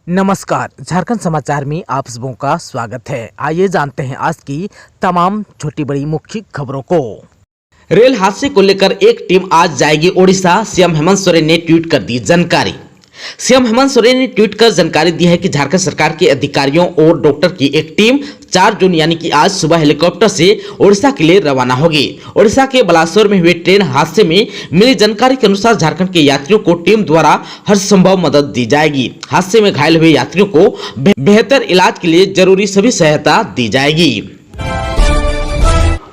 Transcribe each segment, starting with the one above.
नमस्कार, झारखंड समाचार में आप सबों का स्वागत है। आइए जानते हैं आज की तमाम छोटी बड़ी मुख्य खबरों को। रेल हादसे को लेकर एक टीम आज जाएगी ओडिशा, सीएम हेमंत सोरेन ने ट्वीट कर दी जानकारी। सीएम हेमंत सोरेन ने ट्वीट कर जानकारी दी है कि झारखंड सरकार के अधिकारियों और डॉक्टर की एक टीम 4 जून यानी कि आज सुबह हेलीकॉप्टर से ओडिशा के लिए रवाना होगी। ओडिशा के बालासोर में हुए ट्रेन हादसे में मिली जानकारी के अनुसार झारखंड के यात्रियों को टीम द्वारा हर संभव मदद दी जाएगी। हादसे में घायल हुए यात्रियों को बेहतर इलाज के लिए जरूरी सभी सहायता दी जाएगी।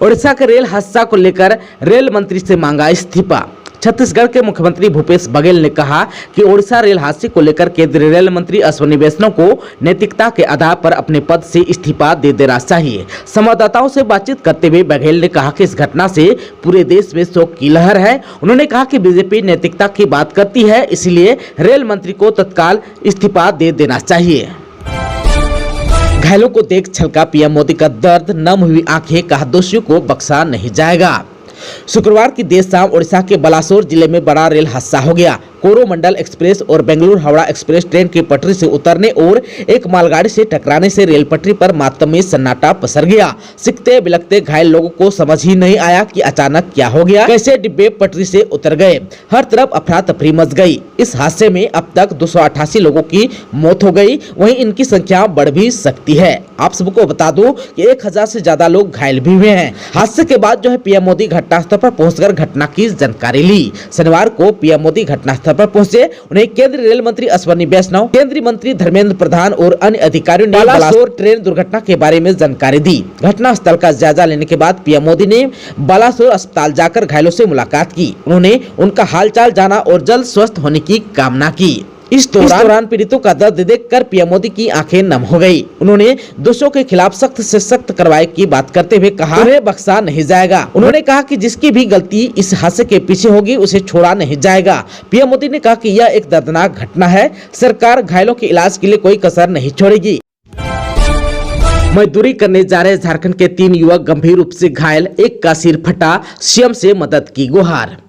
ओडिशा के रेल हादसा को लेकर रेल मंत्री से मांगा इस्तीफा। छत्तीसगढ़ के मुख्यमंत्री भूपेश बघेल ने कहा कि ओडिशा रेल हादसे को लेकर केंद्रीय रेल मंत्री अश्विनी वैष्णव को नैतिकता के आधार पर अपने पद से इस्तीफा दे देना चाहिए। संवाददाताओं से बातचीत करते हुए बघेल ने कहा कि इस घटना से पूरे देश में शोक की लहर है। उन्होंने कहा कि बीजेपी नैतिकता की बात करती है, इसलिए रेल मंत्री को तत्काल इस्तीफा दे देना चाहिए। घायलों को देख छलका पीएम मोदी का दर्द, नम हुई आंखें, कहा दोषियों को बख्शा नहीं जाएगा। शुक्रवार की देर शाम ओडिशा के बालासोर जिले में बड़ा रेल हादसा हो गया। कोरोमंडल एक्सप्रेस और बेंगलुरु हावड़ा एक्सप्रेस ट्रेन की पटरी से उतरने और एक मालगाड़ी से टकराने से रेल पटरी पर मातम में सन्नाटा पसर गया। सिकते बिलखते घायल लोगों को समझ ही नहीं आया कि अचानक क्या हो गया, कैसे डिब्बे पटरी से उतर गए। हर तरफ अफरा तफरी मच गई। इस हादसे में अब तक 288 लोगों की मौत हो गई, वहीं इनकी संख्या बढ़ भी सकती है। आप सबको बता दूं कि 1000 से ज्यादा लोग घायल भी हुए हैं। हादसे के बाद पीएम मोदी घटनास्थल पर पहुंचकर घटना की जानकारी ली। शनिवार को पीएम मोदी घटनास्थल पर पहुंचे। उन्हें केंद्रीय रेल मंत्री अश्विनी वैष्णव, केंद्रीय मंत्री धर्मेंद्र प्रधान और अन्य अधिकारियों ने बालासोर ट्रेन दुर्घटना के बारे में जानकारी दी। घटनास्थल का जायजा लेने के बाद पीएम मोदी ने बालासोर अस्पताल जाकर घायलों से मुलाकात की। उन्होंने उनका हालचाल जाना और जल्द स्वस्थ होने की कामना की। इस दौरान पीड़ितों का दर्द देखकर पीएम मोदी की आंखें नम हो गई। उन्होंने दोषियों के खिलाफ सख्त से सख्त कार्रवाई की बात करते हुए कहा, उन्हें बख्शा नहीं जाएगा। उन्होंने कहा कि जिसकी भी गलती इस हादसे के पीछे होगी उसे छोड़ा नहीं जाएगा। पीएम मोदी ने कहा कि यह एक दर्दनाक घटना है, सरकार घायलों के इलाज के लिए कोई कसर नहीं छोड़ेगी। मजदूरी करने जा रहे झारखंड के 3 युवक गंभीर रूप से घायल, एक का सिर फटा, सीएम से मदद की गुहार।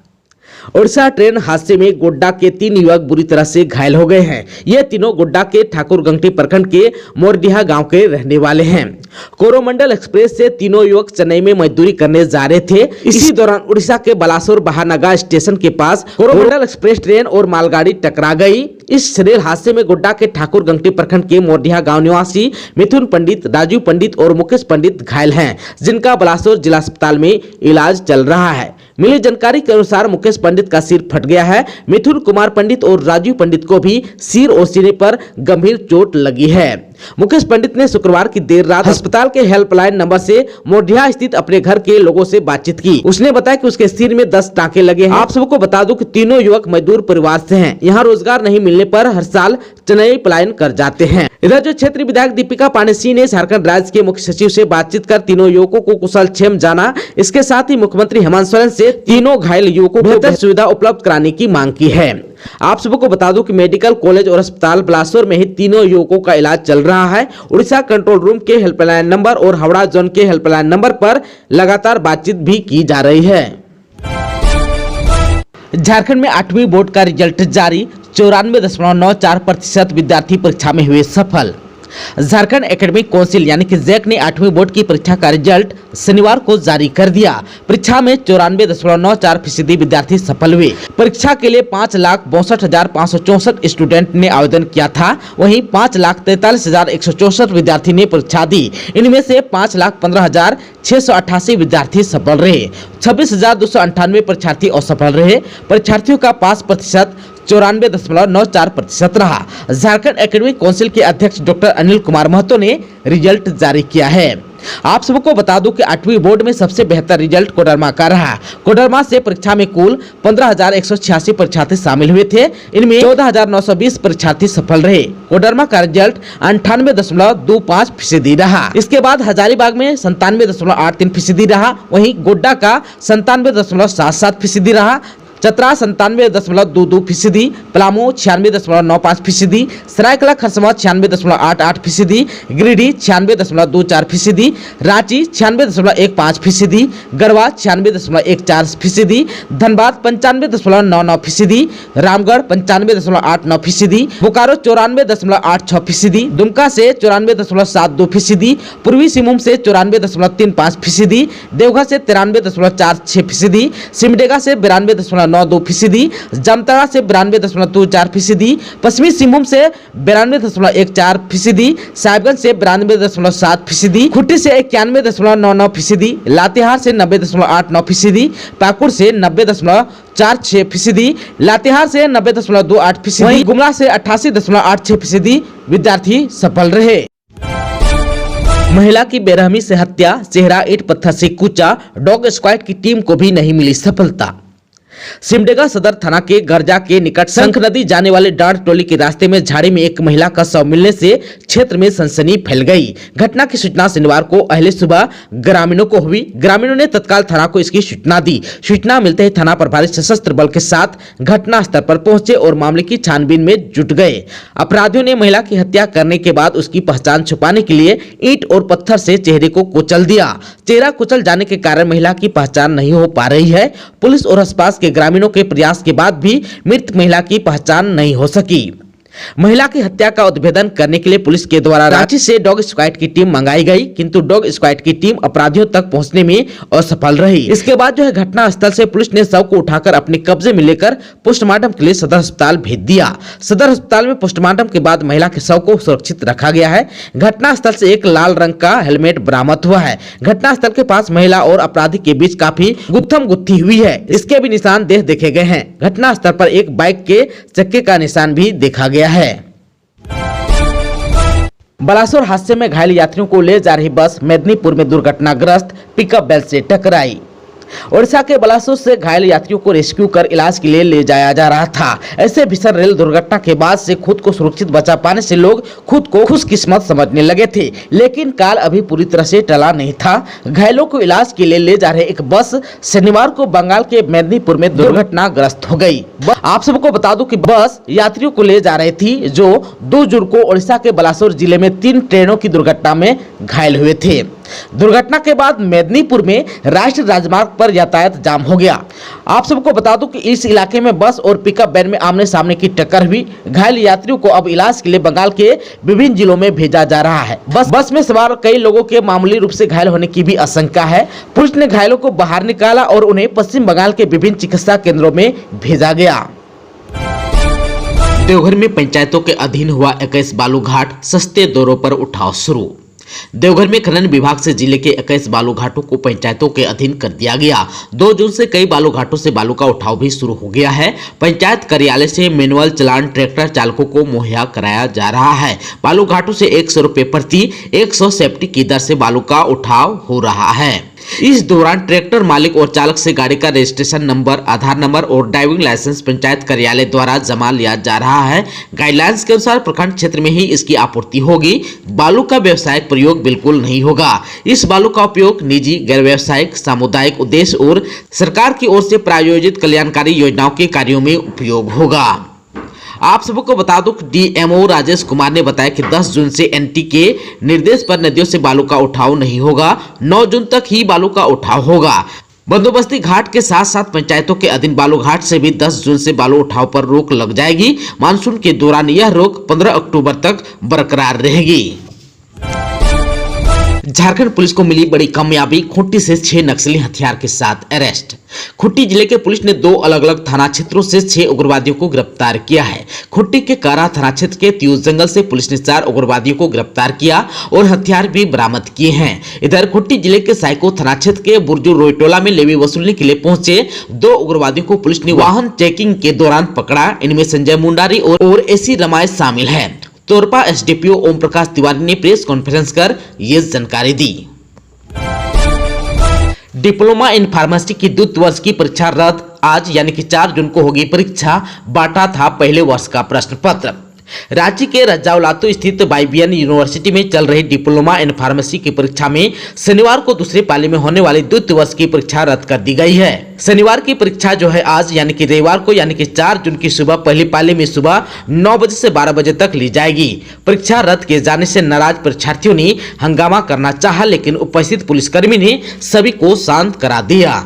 ओडिशा ट्रेन हादसे में गोड्डा के 3 युवक बुरी तरह से घायल हो गए हैं। ये तीनों गोड्डा के ठाकुरगंगटी प्रखंड के मोरडीहा गांव के रहने वाले हैं। कोरोमंडल एक्सप्रेस से तीनों युवक चेन्नई में मजदूरी करने जा रहे थे। इसी दौरान ओडिशा के बालासोर बहानागा स्टेशन के पास कोरोमंडल एक्सप्रेस ट्रेन और मालगाड़ी टकरा गई। इस रेल हादसे में गोड्डा के ठाकुरगंगटी प्रखंड के मोरडीहा गांव निवासी मिथुन पंडित, राजू पंडित और मुकेश पंडित घायल हैं, जिनका बालासोर जिला अस्पताल में इलाज चल रहा है। मिली जानकारी के अनुसार मुकेश पंडित का सिर फट गया है। मिथुन कुमार पंडित और राजू पंडित को भी सिर और सीने पर गंभीर चोट लगी है। मुकेश पंडित ने शुक्रवार की देर रात अस्पताल के हेल्पलाइन नंबर से मोरडीहा स्थित अपने घर के लोगों से बातचीत की। उसने बताया कि उसके सिर में 10 टांके लगे हैं। आप सबको बता दूं कि तीनों युवक मजदूर परिवार से हैं। यहाँ रोजगार नहीं मिलने पर हर साल चेन्नई पलायन कर जाते हैं। इधर जो क्षेत्रीय विधायक दीपिका पांडे सिंह ने झारखंड राज्य के मुख्य सचिव से बातचीत कर तीनों युवकों को कुशल क्षेम जाना। इसके साथ ही मुख्यमंत्री हेमंत सोरेन से तीनों घायल युवकों को बेहतर सुविधा उपलब्ध कराने की मांग की है। आप सबको बता दूं कि मेडिकल कॉलेज और अस्पताल बालासोर में ही तीनों युवकों का इलाज चल रहा है। उड़ीसा कंट्रोल रूम के हेल्पलाइन नंबर और हावड़ा जोन के हेल्पलाइन नंबर पर लगातार बातचीत भी की जा रही है। झारखंड में 8वीं बोर्ड का रिजल्ट जारी, 94.94% विद्यार्थी परीक्षा में हुए सफल। झारखंड एकेडमिक काउंसिल यानी कि जैक ने 8वीं बोर्ड की परीक्षा का रिजल्ट शनिवार को जारी कर दिया। परीक्षा में 94.94% विद्यार्थी सफल हुए। परीक्षा के लिए 5,62,564 स्टूडेंट ने आवेदन किया था। वहीं 5,43,164 विद्यार्थी ने परीक्षा दी। इनमें से 5,15,688 विद्यार्थी सफल रहे। 26,298 परीक्षार्थी असफल रहे। परीक्षार्थियों का पास प्रतिशत 94.94% रहा। झारखंड एकेडमिक काउंसिल के अध्यक्ष डॉक्टर अनिल कुमार महतो ने रिजल्ट जारी किया है। आप सबको बता दूं कि 8वीं बोर्ड में सबसे बेहतर रिजल्ट कोडरमा का रहा। कोडरमा से परीक्षा में कुल 15,186 परीक्षार्थी शामिल हुए थे। इनमें 14,920 परीक्षार्थी सफल रहे। कोडरमा का रिजल्ट 98.25% रहा। इसके बाद हजारीबाग में 97.83% रहा। वहीं गोड्डा का 97.77% रहा। चतरा 97.22%, पलामू 96.95%, सरायकला खरसावां 96.88%, गिरिडीह 96.24%, रांची 96.15%, गढ़वा 96.14%, धनबाद 95.99%, रामगढ़ 95.89%, बोकारो 94.86%, दुमका से 94.72%, पूर्वी सिंहभूम से 94.35%, देवघर से 93.46%, सिमडेगा से 92.92%, जामताड़ा से 92.24%, पश्चिमी सिंहभूम से 92.14%, साहिबगंज से 92.7%, खुट्टी से 91.99%, लातेहार से 90.89%, पाकुड़ से 90.46%, लातेहार से 90.28%, वहीं गुमला से 88.86% विद्यार्थी सफल रहे। महिला की बेरहमी से हत्या, चेहरा ईंट पत्थर से कूचा, डॉग स्क्वाड की टीम को भी नहीं मिली सफलता। सिमडेगा सदर थाना के गरजा के निकट शंख नदी जाने वाले डांड टोली के रास्ते में झाड़ी में एक महिला का शव मिलने से क्षेत्र में सनसनी फैल गई। घटना की सूचना शनिवार को अहले सुबह ग्रामीणों को हुई। ग्रामीणों ने तत्काल थाना को इसकी सूचना दी। सूचना मिलते ही थाना प्रभारी सशस्त्र बल के साथ घटना स्थल पर पहुंचे और मामले की छानबीन में जुट गए। अपराधियों ने महिला की हत्या करने के बाद उसकी पहचान छुपाने के लिए ईंट और पत्थर से चेहरे को कुचल दिया। चेहरा कुचल जाने के कारण महिला की पहचान नहीं हो पा रही है। पुलिस और आसपास के ग्रामीणों के प्रयास के बाद भी मृत महिला की पहचान नहीं हो सकी। महिला की हत्या का उद्भेदन करने के लिए पुलिस के द्वारा रांची से डॉग स्क्वाड की टीम मंगाई गई, किंतु डॉग स्क्वाड की टीम अपराधियों तक पहुंचने में असफल रही। इसके बाद घटना स्थल से पुलिस ने शव को उठाकर अपने कब्जे में लेकर पोस्टमार्टम के लिए सदर अस्पताल भेज दिया। सदर अस्पताल में पोस्टमार्टम के बाद महिला के शव को सुरक्षित रखा गया है। घटना स्थल से एक लाल रंग का हेलमेट बरामद हुआ है। घटना स्थल के पास महिला और अपराधी के बीच काफी गुत्थम गुत्थी हुई है। इसके भी निशान देखे गए हैं। घटना स्थल पर एक बाइक के चक्के का निशान भी देखा गया है। बलासोर हादसे में घायल यात्रियों को ले जा रही बस मेदिनीपुर में दुर्घटनाग्रस्त पिकअप वैन से टकराई। ओडिशा के बलासोर से घायल यात्रियों को रेस्क्यू कर इलाज के लिए ले जाया जा रहा था। ऐसे भीषण रेल दुर्घटना के बाद से खुद को सुरक्षित बचा पाने से लोग खुद को खुशकिस्मत समझने लगे थे, लेकिन काल अभी पूरी तरह से टला नहीं था। घायलों को इलाज के लिए ले जा रहे एक बस शनिवार को बंगाल के मेदिनीपुर में दुर्घटनाग्रस्त हो गई। आप सबको बता दूं कि बस यात्रियों को ले जा रही थी जो 2 जून को ओडिशा के बलासोर जिले में 3 ट्रेनों की दुर्घटना में घायल हुए थे। दुर्घटना के बाद मेदिनीपुर में राष्ट्रीय राजमार्ग पर यातायात जाम हो गया। आप सबको बता दूं कि इस इलाके में बस और पिकअप वैन में आमने सामने की टक्कर हुई। घायल यात्रियों को अब इलाज के लिए बंगाल के विभिन्न जिलों में भेजा जा रहा है। बस में सवार कई लोगों के मामूली रूप से घायल होने की भी आशंका है। पुलिस ने घायलों को बाहर निकाला और उन्हें पश्चिम बंगाल के विभिन्न चिकित्सा केंद्रों में भेजा गया। देवघर में पंचायतों के अधीन हुआ 21 बालूघाट, सस्ते दरों पर उठाव शुरू। देवघर में खनन विभाग से जिले के 21 बालूघाटों को पंचायतों के अधीन कर दिया गया। 2 जून से कई बालूघाटों से बालू का उठाव भी शुरू हो गया है। पंचायत कार्यालय से मैनुअल चालान ट्रैक्टर चालकों को मुहैया कराया जा रहा है। बालूघाटों से 100 रुपए प्रति 100 सेफ्टी की दर से बालू का उठाव हो रहा है। इस दौरान ट्रैक्टर मालिक और चालक से गाड़ी का रजिस्ट्रेशन नंबर, आधार नंबर और ड्राइविंग लाइसेंस पंचायत कार्यालय द्वारा जमा लिया जा रहा है। गाइडलाइंस के अनुसार प्रखंड क्षेत्र में ही इसकी आपूर्ति होगी। बालू का व्यावसायिक प्रयोग बिल्कुल नहीं होगा। इस बालू का उपयोग निजी, गैर व्यावसायिक, सामुदायिक उद्देश्य और सरकार की ओर से प्रायोजित कल्याणकारी योजनाओं के कार्यों में उपयोग होगा। आप सबको बता दूं कि डीएमओ राजेश कुमार ने बताया कि 10 जून से एनटी के निर्देश पर नदियों से बालू का उठाव नहीं होगा। 9 जून तक ही बालू का उठाव होगा। बंदोबस्ती घाट के साथ साथ पंचायतों के अधीन बालू घाट से भी 10 जून से बालू उठाव पर रोक लग जाएगी। मानसून के दौरान यह रोक 15 अक्टूबर तक बरकरार रहेगी। झारखंड पुलिस को मिली बड़ी कामयाबी, खूंटी से 6 नक्सली हथियार के साथ अरेस्ट। खूंटी जिले के पुलिस ने 2 अलग अलग थाना क्षेत्रों से 6 उग्रवादियों को गिरफ्तार किया है। खूंटी के कारा थाना क्षेत्र के त्यूज जंगल से पुलिस ने 4 उग्रवादियों को गिरफ्तार किया और हथियार भी बरामद किए हैं। इधर खूंटी जिले के साइको थाना क्षेत्र के बुर्जू रोयटोला में लेवी वसूलने के लिए पहुंचे 2 उग्रवादियों को पुलिस ने वाहन चेकिंग के दौरान पकड़ा। इनमें संजय मुंडारी और एसी रमाय शामिल है। तोरपा एसडीपीओ ओम प्रकाश तिवारी ने प्रेस कॉन्फ्रेंस कर ये जानकारी दी। डिप्लोमा इन फार्मेसी की 2 वर्ष की परीक्षा रद्द। आज यानी कि 4 जून को होगी परीक्षा। बांटा था पहले वर्ष का प्रश्न पत्र। रांची के रजाउलातू स्थित बाईबीएन यूनिवर्सिटी में चल रही डिप्लोमा इन फार्मेसी की परीक्षा में शनिवार को दूसरे पाली में होने वाली द्वितीय वर्ष की परीक्षा रद्द कर दी गई है। शनिवार की परीक्षा जो है आज यानी कि रविवार को यानी कि 4 जून की सुबह पहली पाली में सुबह 9 बजे से 12 बजे तक ली जाएगी। परीक्षा रद्द किए जाने से नाराज परीक्षार्थियों ने हंगामा करना चाहा, लेकिन उपस्थित पुलिसकर्मी ने सभी को शांत करा दिया।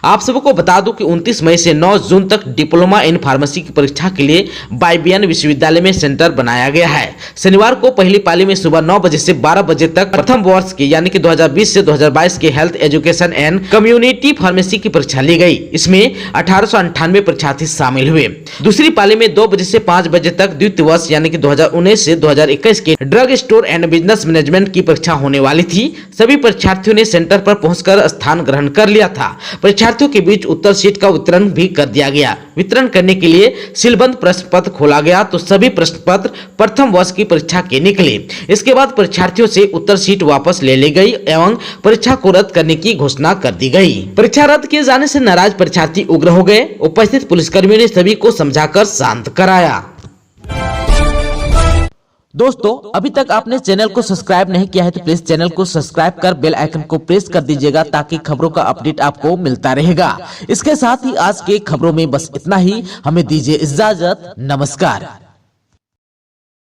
आप सबको बता दूं कि 29 मई से 9 जून तक डिप्लोमा इन फार्मेसी की परीक्षा के लिए बाईबीएन विश्वविद्यालय में सेंटर बनाया गया है। शनिवार को पहली पाली में सुबह 9 बजे से 12 बजे तक प्रथम वर्ष की यानी कि 2020 से 2022 के health education and community pharmacy की परीक्षा ली गई। इसमें 1898 परीक्षार्थी शामिल हुए। दूसरी पाली में 2 बजे से 5 बजे तक द्वितीय वर्ष यानी कि 2019 से 2021 के drug store and business management की परीक्षा होने वाली थी। सभी परीक्षार्थियों ने सेंटर पर पहुंचकर स्थान ग्रहण कर लिया था। परीक्षार्थियों के बीच उत्तर शीट का वितरण भी कर दिया गया। वितरण करने के लिए सीलबंद प्रश्न पत्र खोला गया तो सभी प्रश्न पत्र प्रथम वर्ष की परीक्षा के निकले। इसके बाद परीक्षार्थियों से उत्तर शीट वापस ले ली गई एवं परीक्षा को रद्द करने की घोषणा कर दी गई। परीक्षा रद्द किए जाने से नाराज परीक्षार्थी उग्र हो गए। उपस्थित पुलिसकर्मियों ने सभी को समझाकर शांत कराया। दोस्तों, अभी तक आपने चैनल को सब्सक्राइब नहीं किया है तो प्लीज चैनल को सब्सक्राइब कर बेल आइकन को प्रेस कर दीजिएगा ताकि खबरों का अपडेट आपको मिलता रहेगा। इसके साथ ही आज के खबरों में बस इतना ही। हमें दीजिए इजाजत। नमस्कार।